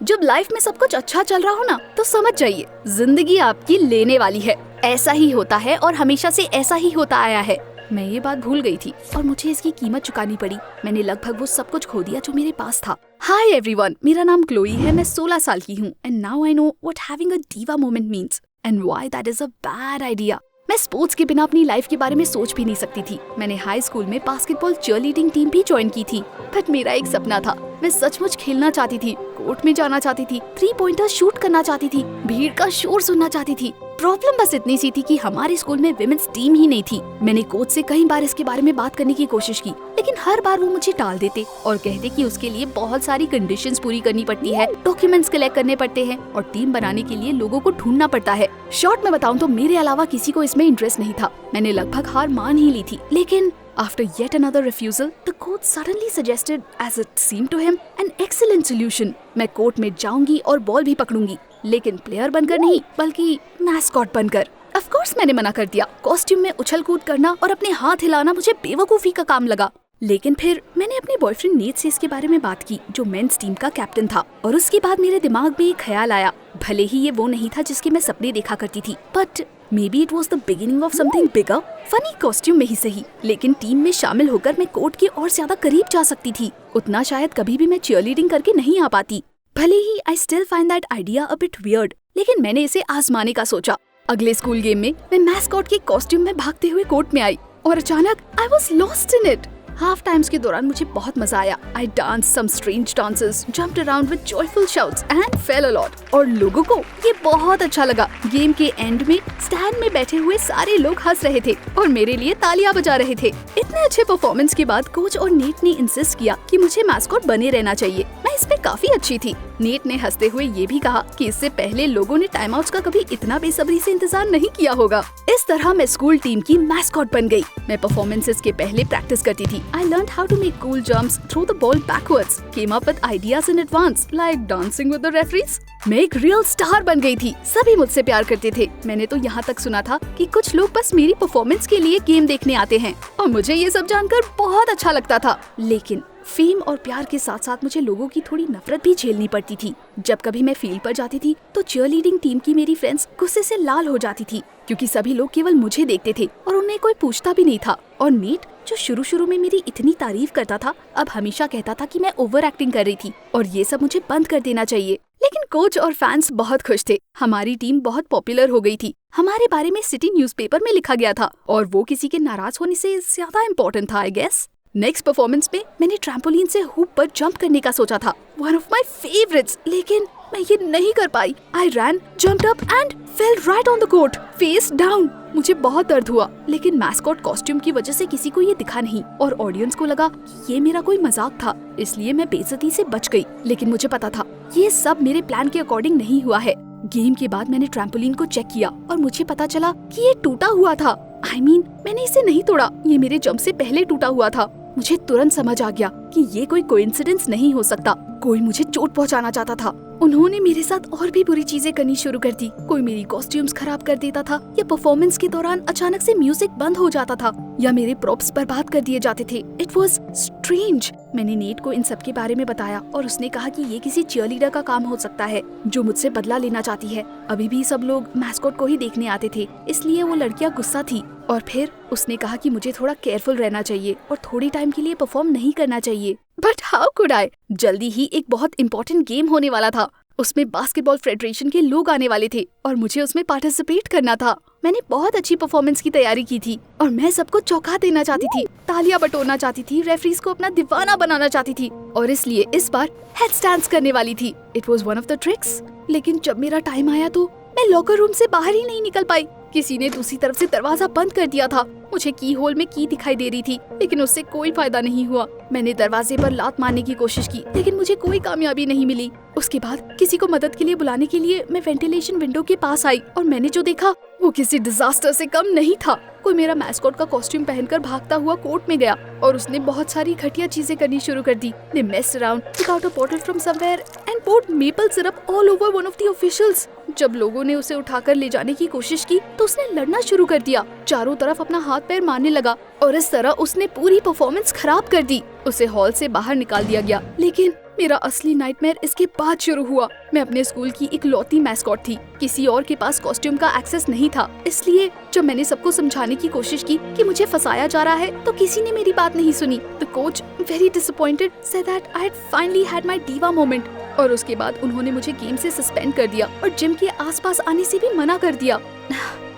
जब लाइफ में सब कुछ अच्छा चल रहा हो ना, तो समझ जाइए जिंदगी आपकी लेने वाली है। ऐसा ही होता है और हमेशा से ऐसा ही होता आया है। मैं ये बात भूल गई थी और मुझे इसकी कीमत चुकानी पड़ी। मैंने लगभग वो सब कुछ खो दिया जो मेरे पास था। हाय एवरीवन, मेरा नाम क्लोई है। मैं 16 साल की हूँ and now I know what having a diva moment means and why that is a bad idea. मैं स्पोर्ट्स के बिना अपनी लाइफ के बारे में सोच भी नहीं सकती थी। मैंने हाई स्कूल में बास्केटबॉल चीयरलीडिंग टीम भी ज्वाइन की थी। बट मेरा एक सपना था, मैं सचमुच खेलना चाहती थी, कोर्ट में जाना चाहती थी, 3 पॉइंटर शूट करना चाहती थी, भीड़ का शोर सुनना चाहती थी। प्रॉब्लम बस इतनी सी थी कि हमारे स्कूल में विमेंस टीम ही नहीं थी। मैंने कोच से कई बार इसके बारे में बात करने की कोशिश की, लेकिन हर बार वो मुझे टाल देते और कहते कि उसके लिए बहुत सारी कंडीशंस पूरी करनी पड़ती है, डॉक्यूमेंट्स कलेक्ट करने पड़ते हैं और टीम बनाने के लिए लोगों को ढूंढना पड़ता है। शॉर्ट में बताऊं तो मेरे अलावा किसी को इसमें इंटरेस्ट नहीं था। मैंने लगभग हार मान ही ली थी, लेकिन after yet another refusal, the coach suddenly suggested, as it seemed to him, an excellent solution. मैं कोर्ट में जाऊंगी और बॉल भी पकड़ूंगी, लेकिन प्लेयर बनकर नहीं बल्कि मैस्कॉट बनकर। Of course मैंने मना कर दिया। कॉस्ट्यूम में उछल कूद करना और अपने हाथ हिलाना मुझे बेवकूफी का काम लगा। लेकिन फिर मैंने अपने बॉयफ्रेंड नीत से इसके बारे में बात की, जो मेंस टीम का कैप्टन था, और उसके बाद मेरे दिमाग में एक ख्याल आया। भले ही ये वो नहीं था जिसके मैं सपने देखा करती थी, but maybe it was the beginning of something bigger। Funny costume में ही सही, लेकिन टीम में शामिल होकर मैं कोर्ट के और ज्यादा करीब जा सकती थी। उतना शायद कभी भी मैं चीयरलीडिंग करके नहीं आ पाती। भले ही I still find that idea a bit weird, लेकिन मैंने इसे आजमाने का सोचा। अगले स्कूल गेम में मैं मैस्कॉट के कॉस्ट्यूम में भागते हुए कोर्ट में आई और अचानक I was lost in it। Half times के दौरान मुझे बहुत मजा आया। I danced some strange dances, jumped around with joyful shouts and fell a lot। और लोगों को ये बहुत अच्छा लगा। गेम के एंड में स्टैंड में बैठे हुए सारे लोग हंस रहे थे और मेरे लिए तालियां बजा रहे थे। इतने अच्छे परफॉर्मेंस के बाद कोच और नीट ने इंसिस्ट किया कि मुझे मैस्कॉट बने रहना चाहिए। मैं इस पे काफी अच्छी थी। नीट ने हंसते हुए ये भी कहा कि इससे पहले लोगों ने टाइम आउट्स का कभी इतना बेसब्री से इंतजार नहीं किया होगा। इस तरह मैं स्कूल टीम की मैस्कॉट बन गई। मैं परफॉर्मेंसेस के पहले प्रैक्टिस करती थी। I learned how to make cool jumps, throw the ball backwards, came up with ideas in advance, like dancing with the referees। मैं एक रियल स्टार बन गई थी। सभी मुझसे प्यार करते थे। मैंने तो यहाँ तक सुना था कि कुछ लोग बस मेरी परफॉर्मेंस के लिए गेम देखने आते हैं और मुझे ये सब जानकर बहुत अच्छा लगता था। लेकिन फेम और प्यार के साथ साथ मुझे लोगों की थोड़ी नफरत भी झेलनी पड़ती थी। जब कभी मैं फील्ड पर जाती थी तो चीयरलीडिंग टीम की मेरी फ्रेंड्स गुस्से से लाल हो जाती थी, क्योंकि सभी लोग केवल मुझे देखते थे और उन्हें कोई पूछता भी नहीं था। और नीट, जो शुरू में मेरी इतनी तारीफ करता था, अब हमेशा कहता था कि मैं ओवर एक्टिंग कर रही थी और ये सब मुझे बंद कर देना चाहिए। लेकिन कोच और फैंस बहुत खुश थे। हमारी टीम बहुत पॉपुलर हो गई थी। हमारे बारे में सिटी न्यूज़पेपर में लिखा गया था और वो किसी के नाराज होने से ज्यादा इम्पोर्टेंट था, आई गेस। नेक्स्ट परफॉर्मेंस में मैंने ट्रैम्पोलिन से हुप पर जंप करने का सोचा था, वन ऑफ माय फेवरेट्स, लेकिन मैं ये नहीं कर पाई। I ran, jumped up and fell right on the court, face down। मुझे बहुत दर्द हुआ, लेकिन मैस्कॉट कॉस्ट्यूम की वजह से किसी को ये दिखा नहीं और ऑडियंस को लगा कि ये मेरा कोई मजाक था, इसलिए मैं बेइज्जती से बच गई। लेकिन मुझे पता था ये सब मेरे प्लान के अकॉर्डिंग नहीं हुआ है। गेम के बाद मैंने ट्रैम्पोलिन को चेक किया और मुझे पता चला कि ये टूटा हुआ था। मैंने इसे नहीं तोड़ा, ये मेरे जंप से पहले टूटा हुआ था। मुझे तुरंत समझ आ गया कि ये कोई कोइंसिडेंस नहीं हो सकता। कोई मुझे चोट पहुंचाना चाहता था। उन्होंने मेरे साथ और भी बुरी चीजें करनी शुरू कर दी। कोई मेरी कॉस्ट्यूम्स खराब कर देता था, या परफॉर्मेंस के दौरान अचानक से म्यूजिक बंद हो जाता था, या मेरे प्रॉप्स बर्बाद कर दिए जाते थे। It was strange. मैंने नीट को इन सब के बारे में बताया और उसने कहा कि ये किसी चीयरलीडर का काम हो सकता है जो मुझसे बदला लेना चाहती है। अभी भी सब लोग मैस्कॉट को ही देखने आते थे, इसलिए वो लड़कियां गुस्सा थी। और फिर उसने कहा कि मुझे थोड़ा केयरफुल रहना चाहिए और थोड़ी टाइम के लिए परफॉर्म नहीं करना चाहिए। But how could I? जल्दी ही एक बहुत इम्पोर्टेंट गेम होने वाला था। उसमें बास्केटबॉल फेडरेशन के लोग आने वाले थे और मुझे उसमें पार्टिसिपेट करना था। मैंने बहुत अच्छी परफॉर्मेंस की तैयारी की थी और मैं सबको चौंका देना चाहती थी, तालियां बटोरना चाहती थी, रेफरीज को अपना दीवाना बनाना चाहती थी और इसलिए इस बार हेड स्टैंड्स करने वाली थी। It was one of the tricks. लेकिन जब मेरा टाइम आया तो मैं लॉकर रूम से बाहर ही नहीं निकल पाई। किसी ने दूसरी तरफ से दरवाजा बंद कर दिया था। मुझे की होल में की दिखाई दे रही थी, लेकिन उससे कोई फायदा नहीं हुआ। मैंने दरवाजे पर लात मारने की कोशिश की, लेकिन मुझे कोई कामयाबी नहीं मिली। उसके बाद किसी को मदद के लिए बुलाने के लिए मैं वेंटिलेशन विंडो के पास आई और मैंने जो देखा वो किसी डिजास्टर से कम नहीं था। कोई मेरा मैस्कॉट का कॉस्ट्यूम पहनकर भागता हुआ कोर्ट में गया और उसने बहुत सारी घटिया चीजें करनी शुरू कर दी। They messed around, took out a bottle from somewhere and poured maple syrup all over one of the officials. जब लोगों ने उसे उठाकर ले जाने की कोशिश की तो उसने लड़ना शुरू कर दिया, चारों तरफ अपना हाथ पैर मारने लगा और इस तरह उसने पूरी परफॉर्मेंस खराब कर दी। उसे हॉल से बाहर निकाल दिया गया। लेकिन मेरा असली नाइटमेयर इसके बाद शुरू हुआ। मैं अपने स्कूल की इकलौती मैस्कॉट थी, किसी और के पास कॉस्ट्यूम का एक्सेस नहीं था। इसलिए जब मैंने सबको समझाने की कोशिश की कि मुझे फंसाया जा रहा है तो किसी ने मेरी बात नहीं सुनी। The coach, very disappointed, said that I had finally had my diva moment. और उसके बाद उन्होंने मुझे गेम से सस्पेंड कर दिया और जिम के आसपास आने से भी मना कर दिया।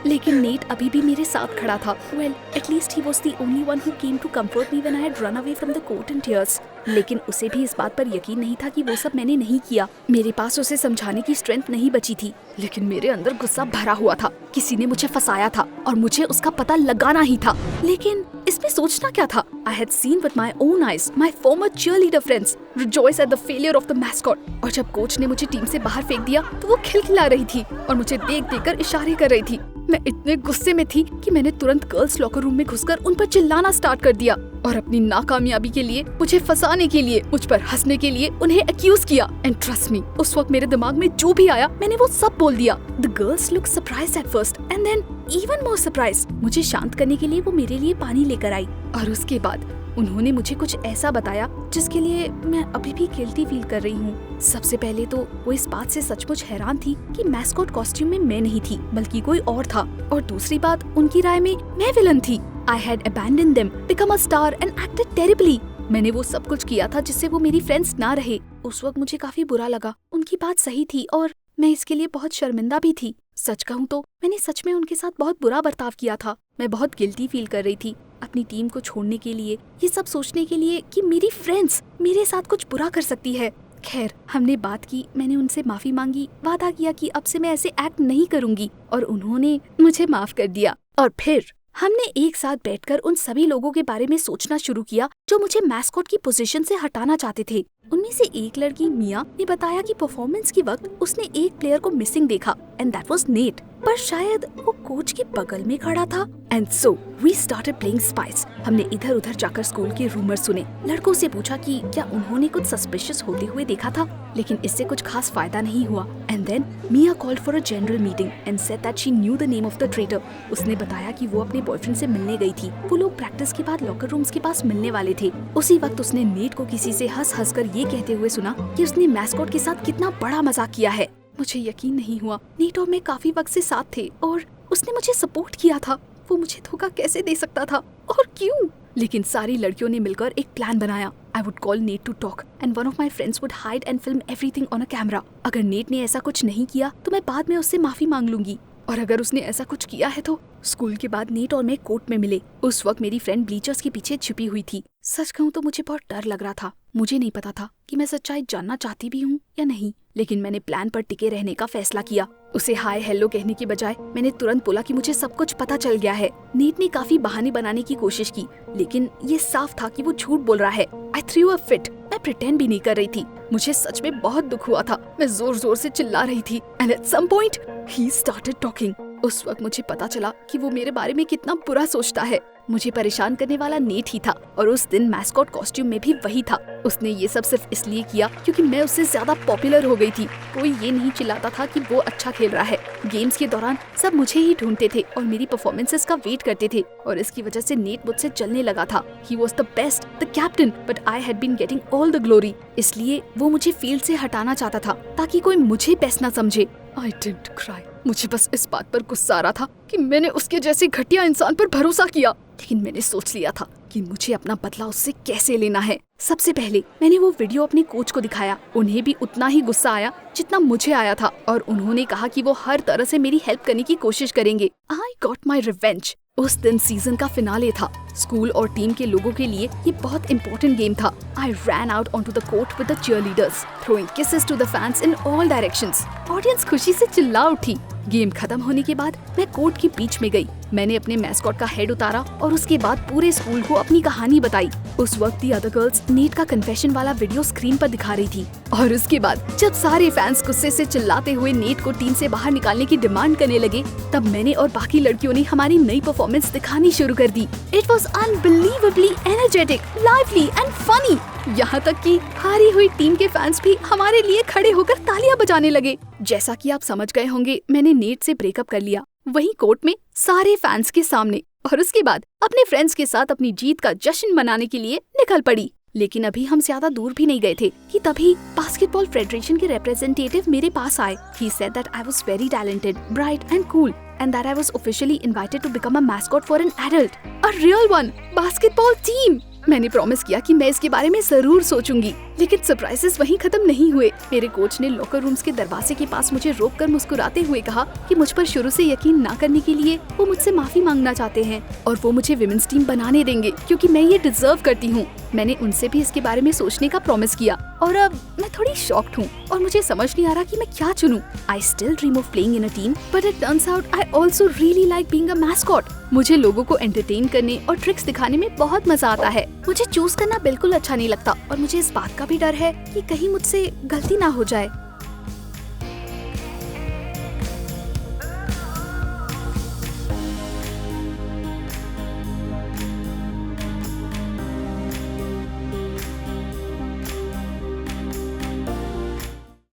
लेकिन नेट अभी भी मेरे साथ खड़ा था। Well, at least he was the only one who came to comfort me when I had run away from the court in tears. लेकिन उसे भी इस बात पर यकीन नहीं था कि वो सब मैंने नहीं किया। मेरे पास उसे समझाने की स्ट्रेंथ नहीं बची थी, लेकिन मेरे अंदर गुस्सा भरा हुआ था। किसी ने मुझे फंसाया था और मुझे उसका पता लगाना ही था। लेकिन इसमें सोचना क्या था? I had seen with my own eyes my former cheerleader friends rejoice at the failure of the mascot. और जब कोच ने मुझे टीम से बाहर फेंक दिया तो वो खिलखिला रही थी और मुझे देख देकर इशारे कर रही थी। मैं इतने गुस्से में थी कि मैंने तुरंत गर्ल्स लॉकर रूम में घुसकर उन पर चिल्लाना स्टार्ट कर दिया और अपनी नाकामयाबी के लिए, मुझे फंसाने के लिए, मुझ पर हंसने के लिए उन्हें एक्यूज किया। एंड ट्रस्ट मी, उस वक्त मेरे दिमाग में जो भी आया मैंने वो सब बोल दिया। The girls look surprised at first and then even more surprised. मुझे शांत करने के लिए वो मेरे लिए पानी लेकर आई और उसके बाद उन्होंने मुझे कुछ ऐसा बताया जिसके लिए मैं अभी भी गिल्टी फील कर रही हूँ। सबसे पहले तो वो इस बात से सचमुच हैरान थी कि मैस्कॉट कॉस्ट्यूम में मैं नहीं थी बल्कि कोई और था, और दूसरी बात, उनकी राय में मैं विलन थी। I had abandoned them, become a star and acted terribly. मैंने वो सब कुछ किया था जिससे वो मेरी फ्रेंड्स ना रहे। उस वक्त मुझे काफी बुरा लगा। उनकी बात सही थी और मैं इसके लिए बहुत शर्मिंदा भी थी। सच कहूँ तो मैंने सच में उनके साथ बहुत बुरा बर्ताव किया था। मैं बहुत गिल्टी फील कर रही थी अपनी टीम को छोड़ने के लिए, ये सब सोचने के लिए कि मेरी फ्रेंड्स मेरे साथ कुछ बुरा कर सकती है। खैर, हमने बात की, मैंने उनसे माफी मांगी, वादा किया कि अब से मैं ऐसे एक्ट नहीं करूंगी और उन्होंने मुझे माफ कर दिया। और फिर हमने एक साथ बैठकर उन सभी लोगों के बारे में सोचना शुरू किया जो मुझे मैस्कॉट की पोजीशन से हटाना चाहते थे। उनमें से एक लड़की मिया ने बताया कि परफॉर्मेंस के वक्त उसने एक प्लेयर को मिसिंग देखा एंड दैट वाज नेट, पर शायद वो कोच के बगल में खड़ा था। And so we started playing spies. हमने इधर उधर जाकर स्कूल के रूमर सुने, लड़कों से पूछा कि क्या उन्होंने कुछ सस्पिशियस होते हुए देखा था, लेकिन इससे कुछ खास फायदा नहीं हुआ। And then Mia called for a general meeting and said that she knew the name of the traitor. उसने बताया कि वो अपने बॉयफ्रेंड से मिलने गई थी। वो लोग प्रैक्टिस के बाद लॉकर रूम्स के पास मिलने वाले थे। उसी वक्त उसने नेट को किसी से हंस हंस कर ये कहते हुए सुना कि उसने मैस्कॉट के साथ कितना बड़ा मजाक किया है। मुझे यकीन नहीं हुआ। नेट और मैं काफी वक्त से साथ थे और उसने मुझे सपोर्ट किया था। वो मुझे धोखा कैसे दे सकता था और क्यों? लेकिन सारी लड़कियों ने मिलकर एक प्लान बनाया। I would call Nate to talk and one of my friends would hide and film everything on a camera. अगर नेट ने ऐसा कुछ नहीं किया तो मैं बाद में उससे माफी मांग लूंगी, और अगर उसने ऐसा कुछ किया है तो। स्कूल के बाद नेट और मैं कोर्ट में मिले। उस वक्त मेरी फ्रेंड ब्लीचर्स के पीछे छिपी हुई थी। सच कहूँ तो मुझे बहुत डर लग रहा था। मुझे नहीं पता था कि मैं सच्चाई जानना चाहती भी हूँ या नहीं, लेकिन मैंने प्लान पर टिके रहने का फैसला किया। उसे हाय हेलो कहने की बजाय मैंने तुरंत बोला कि मुझे सब कुछ पता चल गया है। नेट ने काफी बहाने बनाने की कोशिश की, लेकिन ये साफ था कि वो झूठ बोल रहा है। I threw a fit. मैं प्रिटेंड भी नहीं कर रही थी। मुझे सच में बहुत दुख हुआ था। मैं जोर जोर से चिल्ला रही थी। And at some point he started talking. उस वक्त मुझे पता चला कि वो मेरे बारे में कितना बुरा सोचता है। मुझे परेशान करने वाला नेट ही था, और उस दिन मैस्कॉट कॉस्ट्यूम में भी वही था। उसने ये सब सिर्फ इसलिए किया क्योंकि मैं उससे ज्यादा पॉपुलर हो गई थी। कोई ये नहीं चिल्लाता था कि वो अच्छा खेल रहा है। गेम्स के दौरान सब मुझे ही ढूंढते थे और मेरी परफॉर्मेंसेस का वेट करते थे, और इसकी वजह से नेट मुझसे चलने लगा था। He was the best, the captain, but I had been getting all the glory. इसलिए वो मुझे फील्ड से हटाना चाहता था ताकि कोई मुझे बेस्ट ना समझे। I didn't cry. मुझे बस इस बात पर गुस्सा आ रहा था कि मैंने उसके जैसे घटिया इंसान पर भरोसा किया, लेकिन मैंने सोच लिया था कि मुझे अपना बदला उससे कैसे लेना है। सबसे पहले मैंने वो वीडियो अपने कोच को दिखाया। उन्हें भी उतना ही गुस्सा आया जितना मुझे आया था, और उन्होंने कहा कि वो हर तरह से मेरी हेल्प करने की कोशिश करेंगे। I got my revenge. उस दिन सीजन का फिनाले था। स्कूल और टीम के लोगों के लिए ये बहुत इम्पोर्टेंट गेम था। I ran out onto the court with the cheerleaders, throwing kisses to the fans in all directions. Audience खुशी से चिल्ला उठी। गेम खत्म होने के बाद मैं कोर्ट के बीच में गई। मैंने अपने मैस्कॉट का हेड उतारा और उसके बाद पूरे स्कूल को अपनी कहानी बताई। उस वक्त दी अदर गर्ल्स नीट का कन्फेशन वाला वीडियो स्क्रीन पर दिखा रही थी और उसके बाद जब सारे फैंस गुस्से से चिल्लाते हुए नीट को टीम से बाहर निकालने की डिमांड करने लगे, तब मैंने और बाकी लड़कियों ने हमारी नई परफॉर्मेंस दिखानी शुरू कर दी। It was unbelievably energetic, lively and funny. यहाँ तक कि हारी हुई टीम के फैंस भी हमारे लिए खड़े होकर तालियां बजाने लगे। जैसा कि आप समझ गए होंगे, मैंने नीट से ब्रेकअप कर लिया, वहीं कोर्ट में सारे फैंस के सामने, और उसके बाद अपने फ्रेंड्स के साथ अपनी जीत का जश्न मनाने के लिए निकल पड़ी। लेकिन अभी हम ज्यादा दूर भी नहीं गए थे कि तभी बास्केटबॉल फेडरेशन के रिप्रेजेंटेटिव मेरे पास आए। He said that I was very talented, bright and cool, and that I was officially invited to become a mascot for an adult, a real one, basketball team. मैंने promise किया कि मैं इसके बारे में जरूर सोचूंगी, लेकिन सरप्राइजेस वहीं खत्म नहीं हुए। मेरे कोच ने लॉकर रूम्स के दरवाजे के पास मुझे रोककर मुस्कुराते हुए कहा कि मुझ पर शुरू से यकीन ना करने के लिए वो मुझसे माफी मांगना चाहते हैं और वो मुझे विमेंस टीम बनाने देंगे क्योंकि मैं ये डिजर्व करती हूँ। मैंने उनसे भी इसके बारे में सोचने का प्रॉमिस किया और अब मैं थोड़ी शॉक्ड हूँ और मुझे समझ नहीं आ रहा कि मैं क्या चुनूं। I still dream of playing in a team, but it turns out I also really like being a mascot. मुझे लोगों को एंटरटेन करने और ट्रिक्स दिखाने में बहुत मजा आता है। मुझे चूज करना बिल्कुल अच्छा नहीं लगता और मुझे इस बात का भी डर है कि कहीं मुझसे गलती ना हो जाए।